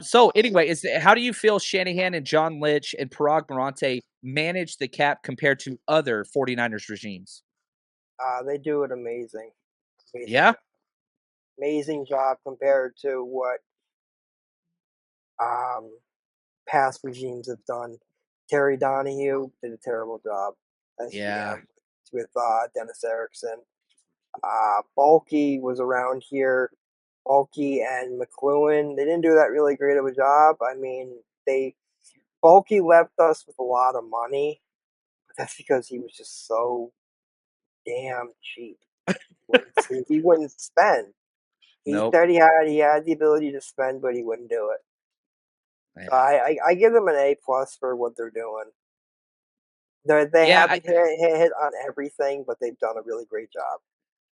So anyway, how do you feel Shanahan and John Lynch and Parag Marante manage the cap compared to other 49ers regimes? They do it amazing, amazing Yeah? job, amazing job compared to what um, past regimes have done. Terry Donahue did a terrible job as Yeah. GM with Dennis Erickson. Bulky was around here. Bulky and McLuhan, they didn't do that really great of a job. I mean, they Bulky left us with a lot of money, but that's because he was just so damn cheap. He wouldn't spend. He Nope. said he had the ability to spend, but he wouldn't do it. So Yeah. I give them an A+ for what they're doing. They Yeah, haven't hit on everything, but they've done a really great job.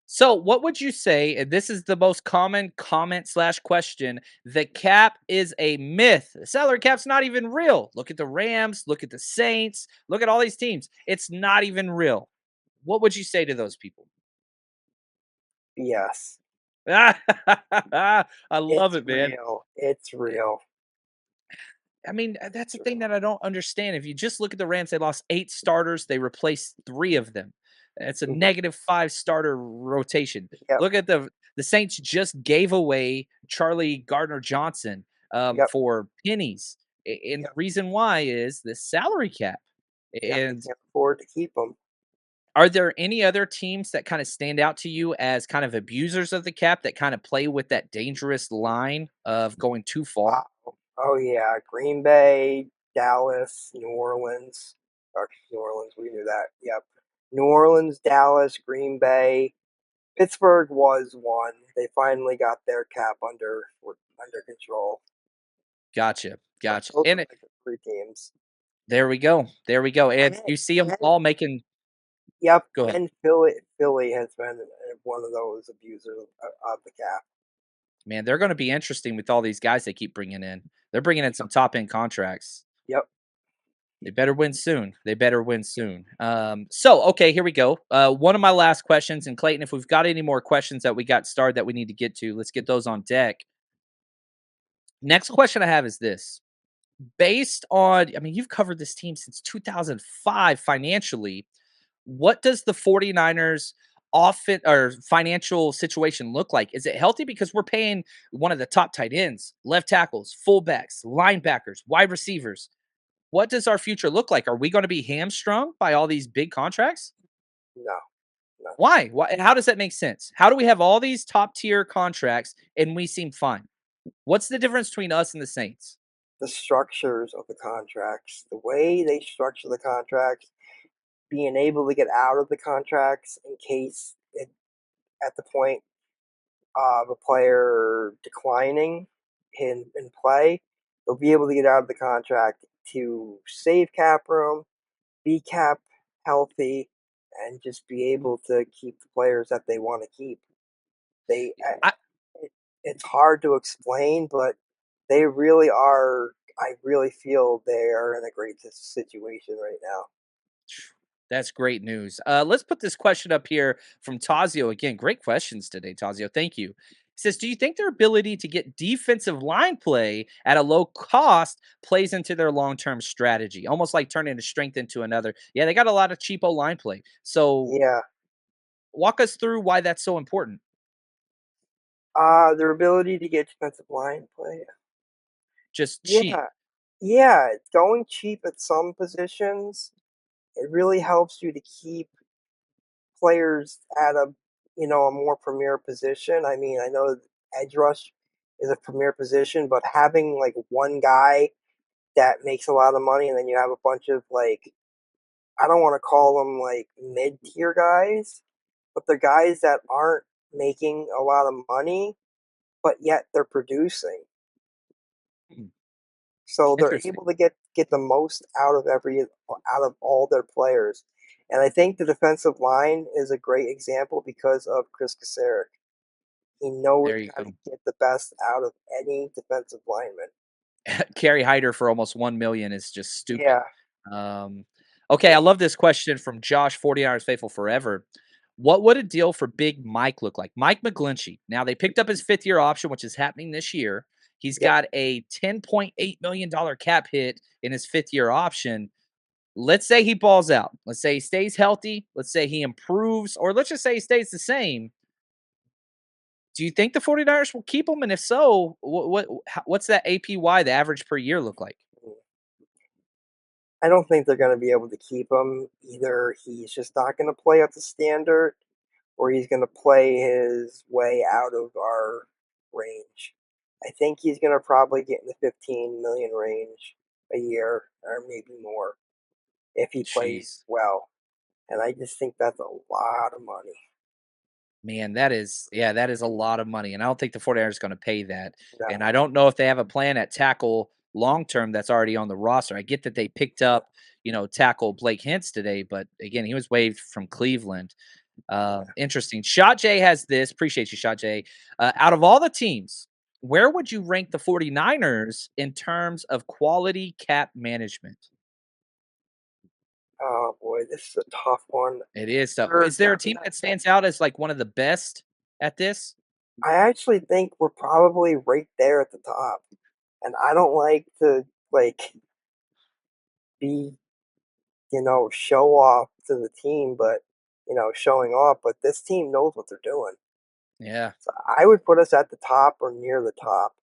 so what would you say, and this is the most common comment slash question, the cap is a myth. The salary cap's not even real. Look at the Rams, look at the Saints, look at all these teams. It's not even real. What would you say to those people? Yes, I love it's it, man. real. It's real. I mean, that's It's the thing real. that I don't understand. If you just look at the Rams, they lost 8 starters, they replaced 3 of them. It's a Mhm. -5 starter rotation. Yep. Look at the Saints just gave away Charlie Gardner-Johnson, Yep. for pennies, and the Yep. reason why is the salary cap. Yep. They And can't afford to keep them. are there any other teams that kinda stand out to you as kind of abusers of the cap that kinda play with that dangerous line of going too far? Oh yeah, Green Bay, Dallas, New Orleans. Or New Orleans, we knew that. Yep. New Orleans, Dallas, Green Bay. Pittsburgh was one. They finally got their cap under control. Gotcha, gotcha, Those are and like the three teams. there we go, And and then, you see them and all making. yep, Go ahead. and Philly has been one of those abusers of the cap. Man, they're gonna be interesting with all these guys they keep bringing in. They're bringing in some top end contracts. Yep. They better win soon. They better win soon. So okay, here we go. One of my last questions, and Clayton, if we've got any more questions that we got started that we need to get to, let's get those on deck. Next question I have is this. Based on, I mean, you've covered this team since 2005 financially. What does the 49ers often or financial situation look like? Is it healthy? Because we're paying one of the top tight ends, left tackles, fullbacks, linebackers, wide receivers. What does our future look like? Are we going to be hamstrung by all these big contracts? No, no. Why? Why? How does that make sense? How do we have all these top tier contracts and we seem fine? What's the difference between us and the Saints? The structures of the contracts, the way they structure the contracts, being able to get out of the contracts in case at the point of a player declining in play, they'll be able to get out of the contract to save cap room, be cap healthy, and just be able to keep the players that they want to keep. They, I, it's hard to explain, but they really are. I really feel they are in a great situation right now. That's great news. Let's put this question up here from Tazio again. Great questions today, Tazio. Thank you. He says, "Do you think their ability to get defensive line play at a low cost plays into their long-term strategy, almost like turning a strength into another?" Yeah, they got a lot of cheapo line play. So, Yeah, walk us through why that's so important. their ability to get defensive line play. Just cheap. Yeah, yeah, going cheap at some positions, it really helps you to keep players at a more premier position. I mean, I know edge rush is a premier position, but having like one guy that makes a lot of money and then you have a bunch of like I don't want to call them like mid-tier guys, but they're guys that aren't making a lot of money, but yet they're producing. Hmm, So they're interesting. able to get the most out of all their players. And I think the defensive line is a great example because of Chris Kasarik. He knows There you how to go. get the best out of any defensive lineman. Carry Hyder for almost 1 million is just stupid. Yeah, Um, okay, I yeah. love this question from Josh, 40 hours faithful forever. What would a deal for Big Mike look like? Mike McGlinchey. Now they picked up his 5th year option, which is happening this year. He's Yep. got a $10.8 million cap hit in his 5th year option. Let's say he balls out. Let's say he stays healthy. Let's say he improves, or let's just say he stays the same. Do you think the 49ers will keep him? And if so, what's that APY, the average per year, look like? I don't think they're gonna be able to keep him. Either he's just not gonna play up to standard, or he's gonna play his way out of our range. I think he's gonna probably get in the 15 million range a year, or maybe more, if he plays Jeez. well. And I just think that's a lot of money. Man, that is yeah, that is a lot of money, and I don't think the 49ers gonna pay that, and No. I don't know if they have a plan at tackle long term that's already on the roster. I get that they picked up, tackle Blake Hintz today, but again, he was waived from Cleveland. Yeah. Interesting. Shot J has this. Appreciate you, Shot J. Out of all the teams, where would you rank the 49ers in terms of quality cap management? Oh boy, this is a tough one. It is tough. We're Is there a team that stands out as like one of the best at this? I actually think we're probably right there at the top. And I don't like to be, show off to the team, but showing off, but this team knows what they're doing. Yeah. So I would put us at the top or near the top.